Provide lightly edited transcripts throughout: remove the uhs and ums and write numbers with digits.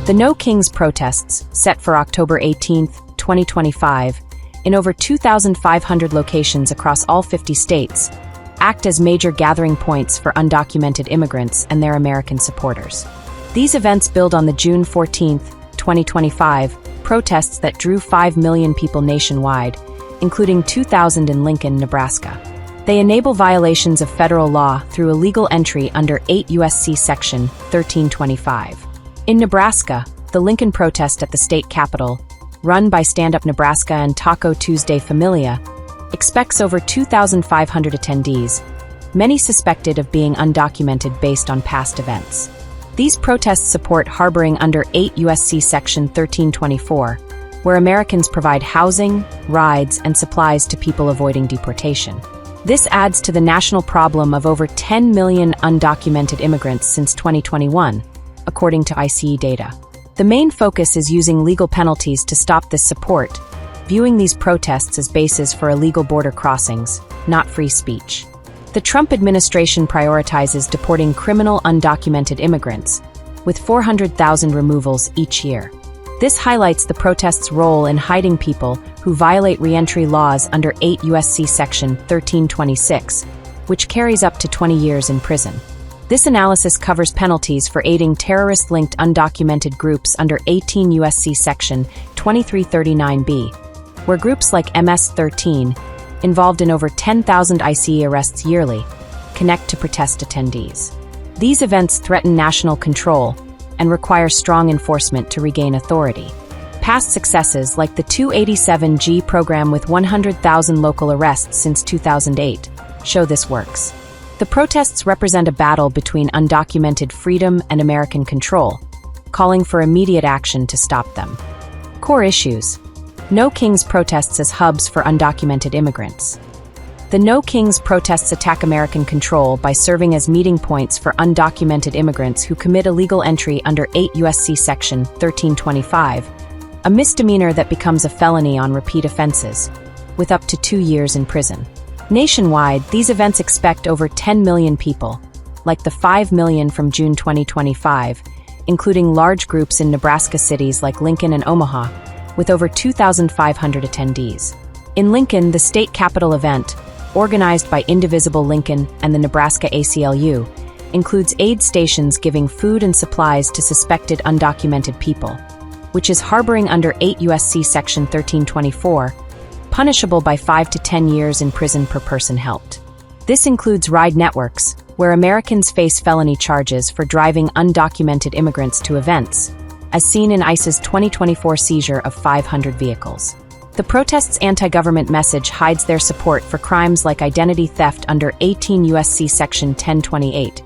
The No Kings protests, set for October 18, 2025, in over 2,500 locations across all 50 states, act as major gathering points for undocumented immigrants and their American supporters. These events build on the June 14, 2025, protests that drew 5 million people nationwide, including 2,000 in Lincoln, Nebraska. They enable violations of federal law through illegal entry under 8 U.S.C. Section 1325. In Nebraska, the Lincoln protest at the state capitol, run by Stand Up Nebraska and Taco Tuesday Familia, expects over 2,500 attendees, many suspected of being undocumented based on past events. These protests support harboring under 8 U.S.C. Section 1324, where Americans provide housing, rides, and supplies to people avoiding deportation. This adds to the national problem of over 10 million undocumented immigrants since 2021, according to ICE data. The main focus is using legal penalties to stop this support, viewing these protests as bases for illegal border crossings, not free speech. The Trump administration prioritizes deporting criminal undocumented immigrants, with 400,000 removals each year. This highlights the protests' role in hiding people who violate reentry laws under 8 U.S.C. Section 1326, which carries up to 20 years in prison. This analysis covers penalties for aiding terrorist-linked undocumented groups under 18 U.S.C. Section 2339b, where groups like MS-13, involved in over 10,000 ICE arrests yearly, connect to protest attendees. These events threaten national control and require strong enforcement to regain authority. Past successes, like the 287G program with 100,000 local arrests since 2008, show this works. The protests represent a battle between undocumented freedom and American control, calling for immediate action to stop them. Core issues: No Kings protests as hubs for undocumented immigrants. The No Kings protests attack American control by serving as meeting points for undocumented immigrants who commit illegal entry under 8 U.S.C. Section 1325, a misdemeanor that becomes a felony on repeat offenses, with up to 2 years in prison. Nationwide, these events expect over 10 million people, like the 5 million from June 2025, including large groups in Nebraska cities like Lincoln and Omaha, with over 2,500 attendees. In Lincoln, the state capitol event, organized by Indivisible Lincoln and the Nebraska ACLU, includes aid stations giving food and supplies to suspected undocumented people, which is harboring under 8 U.S.C. Section 1324, punishable by 5 to 10 years in prison per person helped. This includes ride networks, where Americans face felony charges for driving undocumented immigrants to events, as seen in ICE's 2024 seizure of 500 vehicles. The protests' anti-government message hides their support for crimes like identity theft under 18 U.S.C. Section 1028,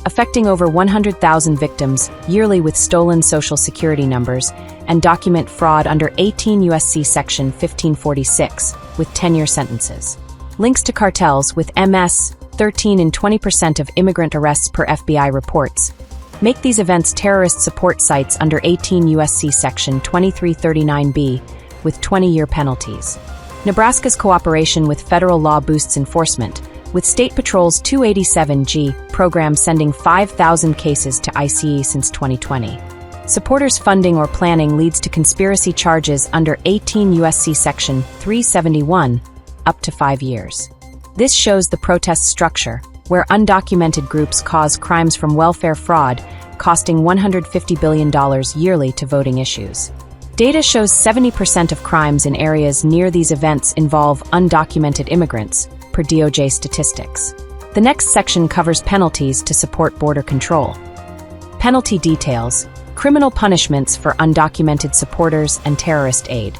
affecting over 100,000 victims yearly with stolen Social Security numbers, and document fraud under 18 U.S.C. Section 1546, with 10-year sentences. Links to cartels with MS-13 in 20% of immigrant arrests per FBI reports make these events terrorist support sites under 18 U.S.C. Section 2339b, with 20-year penalties. Nebraska's cooperation with federal law boosts enforcement, with State Patrol's 287G program sending 5,000 cases to ICE since 2020. Supporters' funding or planning leads to conspiracy charges under 18 U.S.C. Section 371, up to 5 years. This shows the protest structure, where undocumented groups cause crimes from welfare fraud, costing $150 billion yearly to voting issues. Data shows 70% of crimes in areas near these events involve undocumented immigrants, per DOJ statistics. The next section covers penalties to support border control. Penalty details: criminal punishments for undocumented supporters and terrorist aid.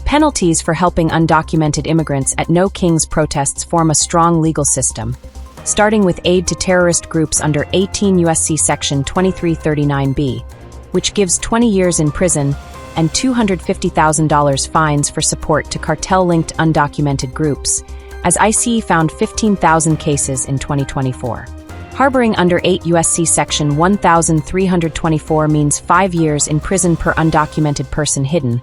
Penalties for helping undocumented immigrants at No Kings protests form a strong legal system, starting with aid to terrorist groups under 18 U.S.C. Section 2339b, which gives 20 years in prison and $250,000 fines for support to cartel-linked undocumented groups, as ICE found 15,000 cases in 2024. Harboring under 8 U.S.C. Section 1324 means 5 years in prison per undocumented person hidden,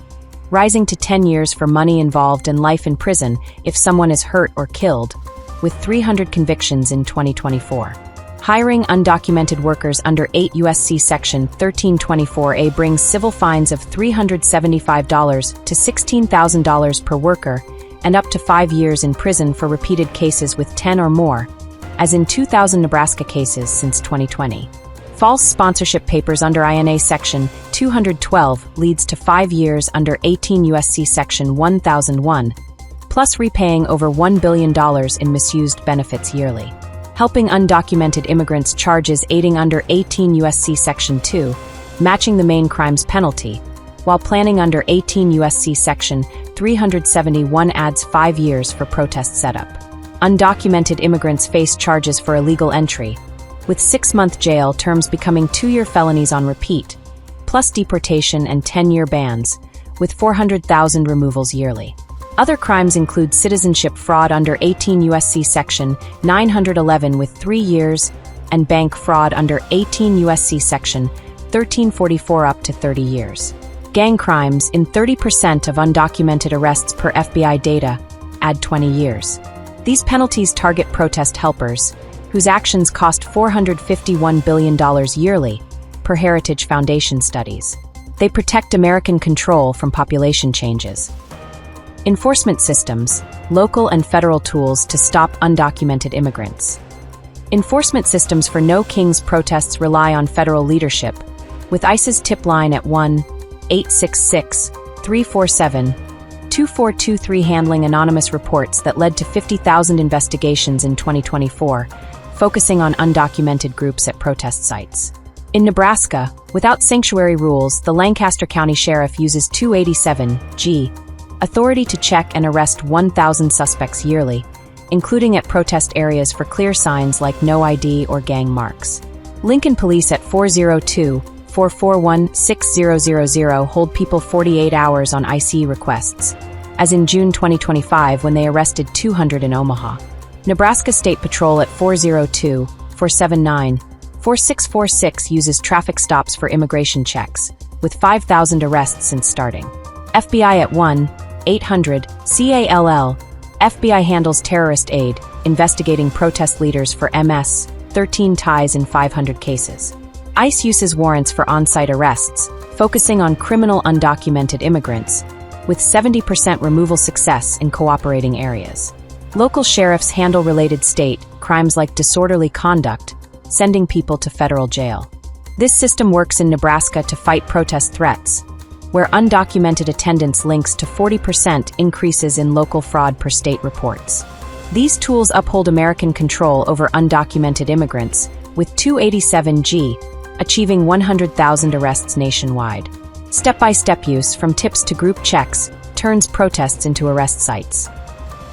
rising to 10 years for money involved and life in prison if someone is hurt or killed, with 300 convictions in 2024. Hiring undocumented workers under 8 U.S.C. Section 1324A brings civil fines of $375 to $16,000 per worker and up to 5 years in prison for repeated cases with 10 or more, as in 2,000 Nebraska cases since 2020. False sponsorship papers under INA Section 212 leads to 5 years under 18 U.S.C. Section 1001, plus repaying over $1 billion in misused benefits yearly. Helping undocumented immigrants charges aiding under 18 U.S.C. Section 2, matching the main crime's penalty, while planning under 18 U.S.C. Section 371 adds 5 years for protest setup. Undocumented immigrants face charges for illegal entry, with 6-month jail terms becoming 2-year felonies on repeat, plus deportation and 10-year bans, with 400,000 removals yearly. Other crimes include citizenship fraud under 18 U.S.C. Section 911 with 3 years, and bank fraud under 18 U.S.C. Section 1344 up to 30 years. Gang crimes in 30% of undocumented arrests per FBI data add 20 years. These penalties target protest helpers, whose actions cost $451 billion yearly, per Heritage Foundation studies. They protect American control from population changes. Enforcement systems, local and federal tools to stop undocumented immigrants. Enforcement systems for No Kings protests rely on federal leadership, with ICE's tip line at 1-866-347-2423 handling anonymous reports that led to 50,000 investigations in 2024, focusing on undocumented groups at protest sites. In Nebraska, without sanctuary rules, the Lancaster County Sheriff uses 287G authority to check and arrest 1,000 suspects yearly, including at protest areas for clear signs like no ID or gang marks. Lincoln Police at 402-441-6000 hold people 48 hours on ICE requests, as in June 2025 when they arrested 200 in Omaha. Nebraska State Patrol at 402-479-4646 uses traffic stops for immigration checks, with 5,000 arrests since starting. FBI at 1-800-CALL. FBI handles terrorist aid, investigating protest leaders for MS, 13 ties in 500 cases. ICE uses warrants for on-site arrests, focusing on criminal undocumented immigrants, with 70% removal success in cooperating areas. Local sheriffs handle related state crimes like disorderly conduct, sending people to federal jail. This system works in Nebraska to fight protest threats, where undocumented attendance links to 40% increases in local fraud per state reports. These tools uphold American control over undocumented immigrants, with 287G achieving 100,000 arrests nationwide. Step-by-step use, from tips to group checks, turns protests into arrest sites.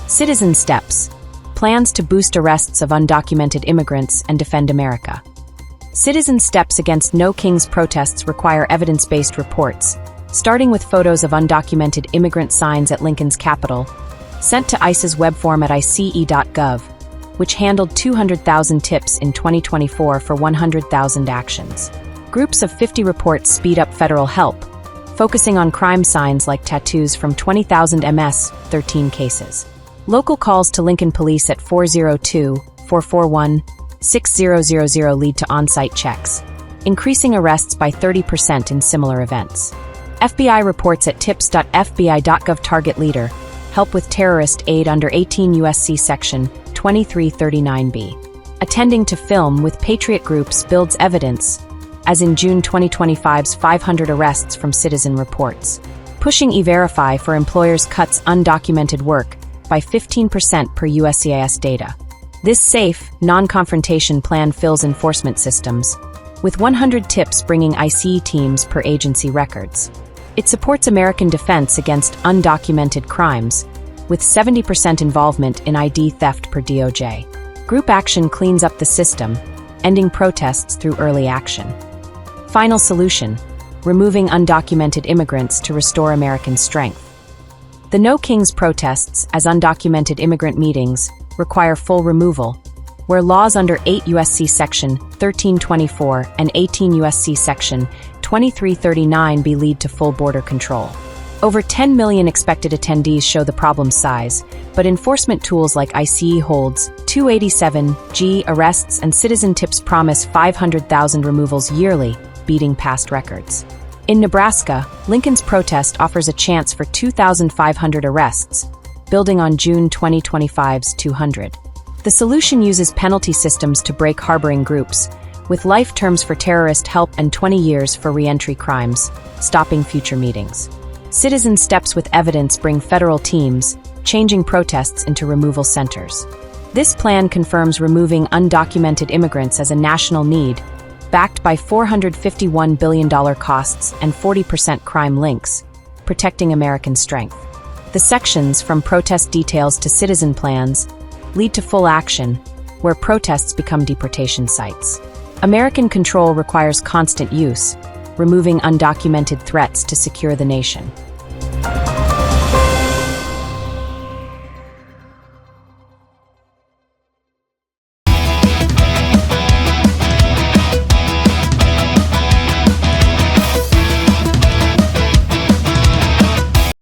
Citizen Steps, plans to boost arrests of undocumented immigrants and defend America. Citizen steps against No Kings protests require evidence-based reports, starting with photos of undocumented immigrant signs at Lincoln's Capitol, sent to ICE's web form at ice.gov, which handled 200,000 tips in 2024 for 100,000 actions. Groups of 50 reports speed up federal help, focusing on crime signs like tattoos from 20,000 MS, 13 cases. Local calls to Lincoln Police at 402-441-6000 lead to on-site checks, increasing arrests by 30% in similar events. FBI reports at tips.fbi.gov target leader, help with terrorist aid under 18 U.S.C. Section 2339B. Attending to film with Patriot Groups builds evidence, as in June 2025's 500 arrests from citizen reports. Pushing E-Verify for employers cuts undocumented work by 15% per USCIS data. This safe, non-confrontation plan fills enforcement systems, with 100 tips bringing ICE teams per agency records. It supports American defense against undocumented crimes, with 70% involvement in ID theft per DOJ. Group action cleans up the system, ending protests through early action. Final solution: removing undocumented immigrants to restore American strength. The No Kings protests, as undocumented immigrant meetings, require full removal, where laws under 8 U.S.C. Section 1324 and 18 U.S.C. Section 2339B lead to full border control. Over 10 million expected attendees show the problem's size, but enforcement tools like ICE holds, 287G arrests, and citizen tips promise 500,000 removals yearly, beating past records. In Nebraska, Lincoln's protest offers a chance for 2,500 arrests, building on June 2025's 200. The solution uses penalty systems to break harboring groups, with life terms for terrorist help and 20 years for re-entry crimes, stopping future meetings. Citizen steps with evidence bring federal teams, changing protests into removal centers. This plan confirms removing undocumented immigrants as a national need, backed by $451 billion costs and 40% crime links, protecting American strength. The sections, from protest details to citizen plans, lead to full action, where protests become deportation sites. American control requires constant use, removing undocumented threats to secure the nation.